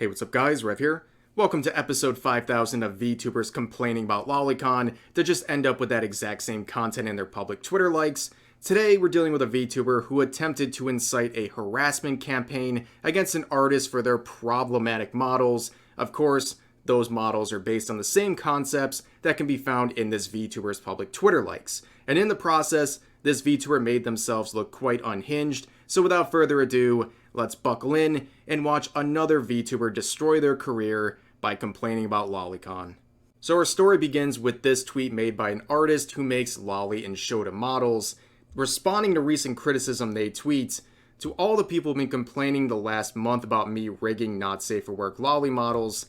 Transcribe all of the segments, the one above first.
Hey, what's up guys, Rev here. Welcome to episode 5000 of VTubers complaining about IoIicon to just end up with that exact same content in their public Twitter likes. Today we're dealing with a VTuber who attempted to incite a harassment campaign against an artist for their problematic models. Of course, those models are based on the same concepts that can be found in this VTuber's public Twitter likes. And in the process, this VTuber made themselves look quite unhinged. So without further ado, let's buckle in and watch another VTuber destroy their career by complaining about IoIicon. So our story begins with this tweet made by an artist who makes lolly and Shota models. Responding to recent criticism, they tweet, "To all the people who've been complaining the last month about me rigging not safe for work lolly models,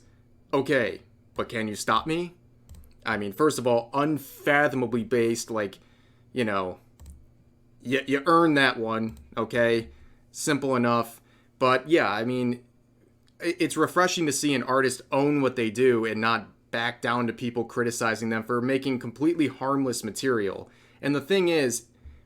okay, but can you stop me?" I mean, first of all, unfathomably based, like, you know, you earned that one, okay? Simple enough. But yeah, I mean, it's refreshing to see an artist own what they do and not back down to people criticizing them for making completely harmless material. And the thing is,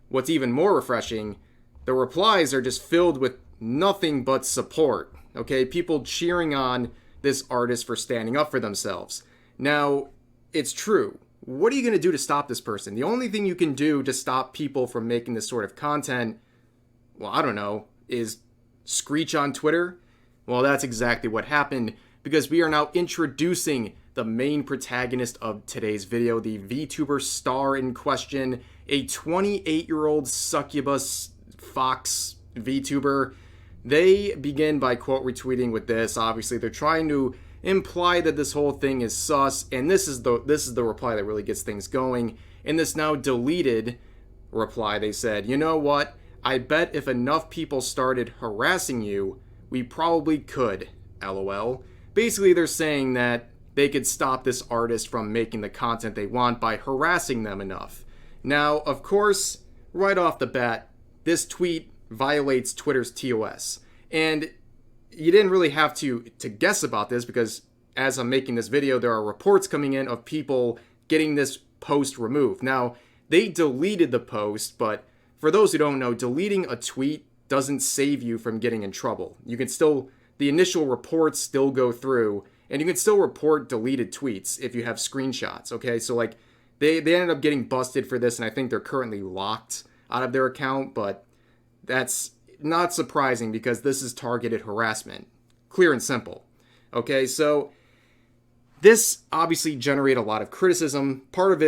what's even more refreshing, the replies are just filled with nothing but support, okay? People cheering on this artist for standing up for themselves. Now, it's true. What are you going to do to stop this person? The only thing you can do to stop people from making this sort of content, well, I don't know, is screech on Twitter? Well, that's exactly what happened, because we are now introducing the main protagonist of today's video, the VTuber star in question, a 28-year-old succubus fox VTuber. They begin by quote retweeting with this. Obviously, they're trying to imply that this whole thing is sus, and this is the reply that really gets things going. In this now deleted reply, they said, "You know what? I bet if enough people started harassing you, we probably could, LOL." Basically, they're saying that they could stop this artist from making the content they want by harassing them enough. Now, of course, right off the bat, this tweet violates Twitter's TOS. And you didn't really have to guess about this, because as I'm making this video, there are reports coming in of people getting this post removed. Now, they deleted the post, but for those who don't know, deleting a tweet doesn't save you from getting in trouble. You can still, the initial reports still go through, and you can still report deleted tweets if you have screenshots, okay? So like, they ended up getting busted for this, and I think they're currently locked out of their account, but that's not surprising because this is targeted harassment. Clear and simple. Okay, so this obviously generated a lot of criticism. Part of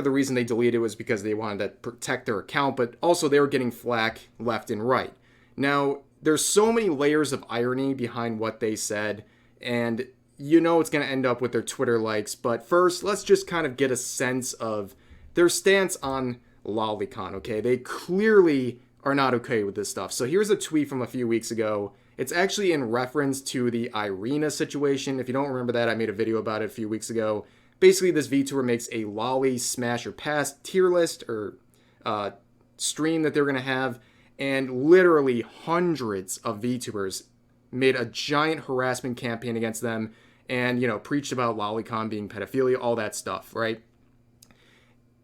the reason they deleted it was because they wanted to protect their account, but also they were getting flack left and right. Now, there's so many layers of irony behind what they said, and you know it's going to end up with their Twitter likes, but first, let's just kind of get a sense of their stance on IoIicon, okay? They clearly are not okay with this stuff. So here's a tweet from a few weeks ago. It's actually in reference to the Irina situation. If you don't remember that, I made a video about it a few weeks ago. Basically, this VTuber makes a lolly smash or pass tier list or stream that they're going to have, and literally hundreds of VTubers made a giant harassment campaign against them and, you know, preached about IoIicon being pedophilia, all that stuff, right?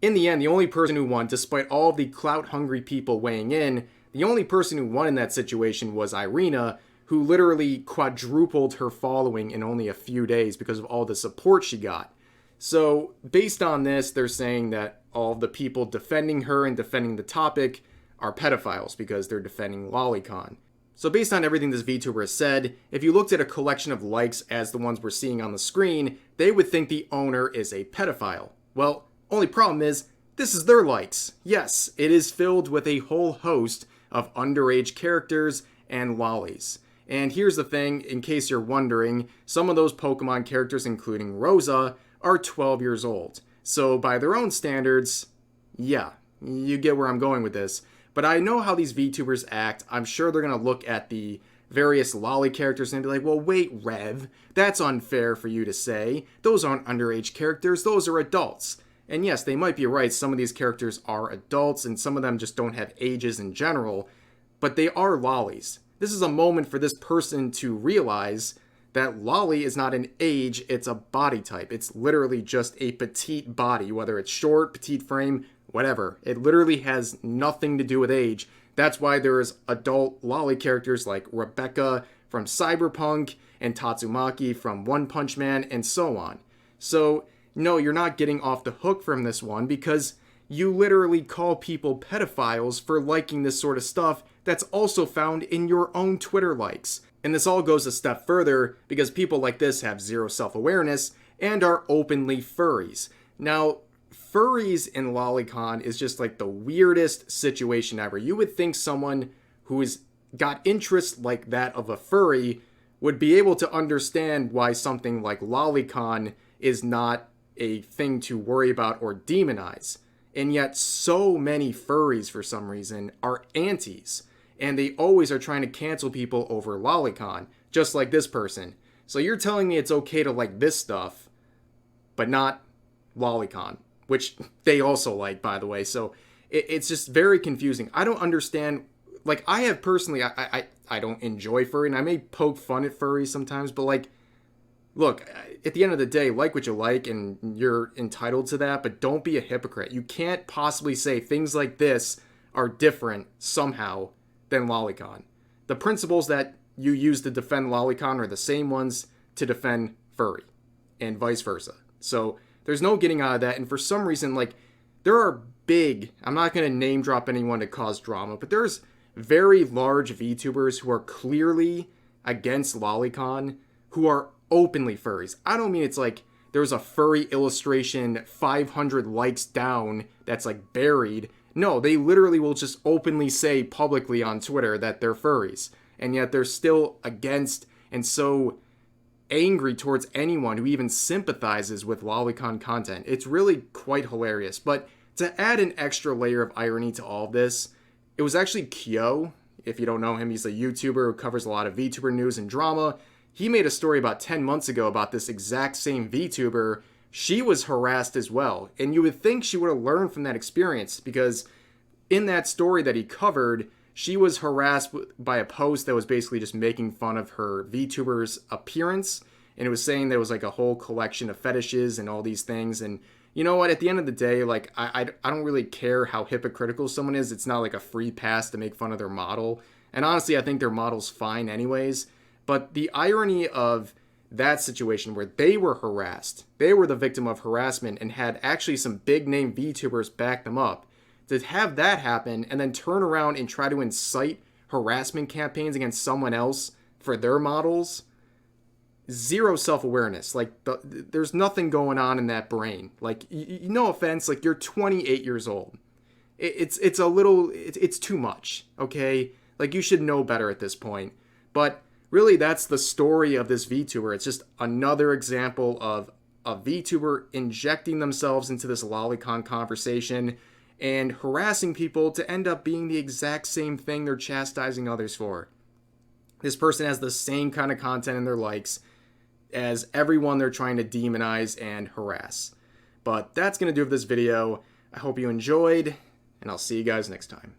In the end, the only person who won, despite all of the clout-hungry people weighing in, the only person who won in that situation was Irina, who literally quadrupled her following in only a few days because of all the support she got. So, based on this, they're saying that all of the people defending her and defending the topic are pedophiles because they're defending IoIicon. So based on everything this VTuber has said, if you looked at a collection of likes as the ones we're seeing on the screen, they would think the owner is a pedophile. Well, only problem is, this is their likes. Yes, it is filled with a whole host of underage characters and lollies. And here's the thing, in case you're wondering, some of those Pokemon characters, including Rosa, are 12 years old. So by their own standards, yeah, you get where I'm going with this. But I know how these VTubers act. I'm sure they're going to look at the various lolly characters and be like, well, wait, Rev, that's unfair for you to say. Those aren't underage characters, those are adults. And yes, they might be right, some of these characters are adults and some of them just don't have ages in general, but they are lollies. This is a moment for this person to realize that lolly is not an age, it's a body type. It's literally just a petite body, whether it's short, petite frame, whatever. It literally has nothing to do with age. That's why there is adult lolly characters like Rebecca from Cyberpunk and Tatsumaki from One Punch Man, and so on. So, no, you're not getting off the hook from this one because you literally call people pedophiles for liking this sort of stuff that's also found in your own Twitter likes. And this all goes a step further because people like this have zero self-awareness and are openly furries. Now, furries in lolicon is just like the weirdest situation ever. You would think someone who's got interests like that of a furry would be able to understand why something like lolicon is not a thing to worry about or demonize. And yet so many furries, for some reason, are antis. And they always are trying to cancel people over lolicon, just like this person. So you're telling me it's okay to like this stuff, but not lolicon, which they also like, by the way. So it's just very confusing. I don't understand. Like, I have personally, I don't enjoy furry, and I may poke fun at furries sometimes, but like, look, at the end of the day, like what you like, and you're entitled to that, but don't be a hypocrite. You can't possibly say things like this are different somehow than lolicon. The principles that you use to defend lolicon are the same ones to defend furry, and vice versa. So there's no getting out of that, and for some reason, like, there are big, I'm not going to name drop anyone to cause drama, but there's very large VTubers who are clearly against lolicon, who are openly furries. I don't mean it's like there's a furry illustration 500 likes down that's like buried. No, they literally will just openly say publicly on Twitter that they're furries, and yet they're still against and so angry towards anyone who even sympathizes with lolicon content. It's really quite hilarious. But to add an extra layer of irony to all of this, it was actually Khyo. If you don't know him, he's a YouTuber who covers a lot of VTuber news and drama. He made a story about 10 months ago about this exact same VTuber. She was harassed as well. And you would think she would have learned from that experience, because in that story that he covered, she was harassed by a post that was basically just making fun of her VTuber's appearance. And it was saying there was like a whole collection of fetishes and all these things. And you know what? At the end of the day, like, I don't really care how hypocritical someone is. It's not like a free pass to make fun of their model. And honestly, I think their model's fine anyways. But the irony of that situation where they were harassed, they were the victim of harassment and had actually some big name VTubers back them up, to have that happen and then turn around and try to incite harassment campaigns against someone else for their models, zero self-awareness. Like, there's nothing going on in that brain. Like, no offense, like, you're 28 years old. It's a little, it's too much, okay? Like, you should know better at this point. But really, that's the story of this VTuber. It's just another example of a VTuber injecting themselves into this lolicon conversation and harassing people to end up being the exact same thing they're chastising others for. This person has the same kind of content in their likes as everyone they're trying to demonize and harass. But that's going to do it for this video. I hope you enjoyed, and I'll see you guys next time.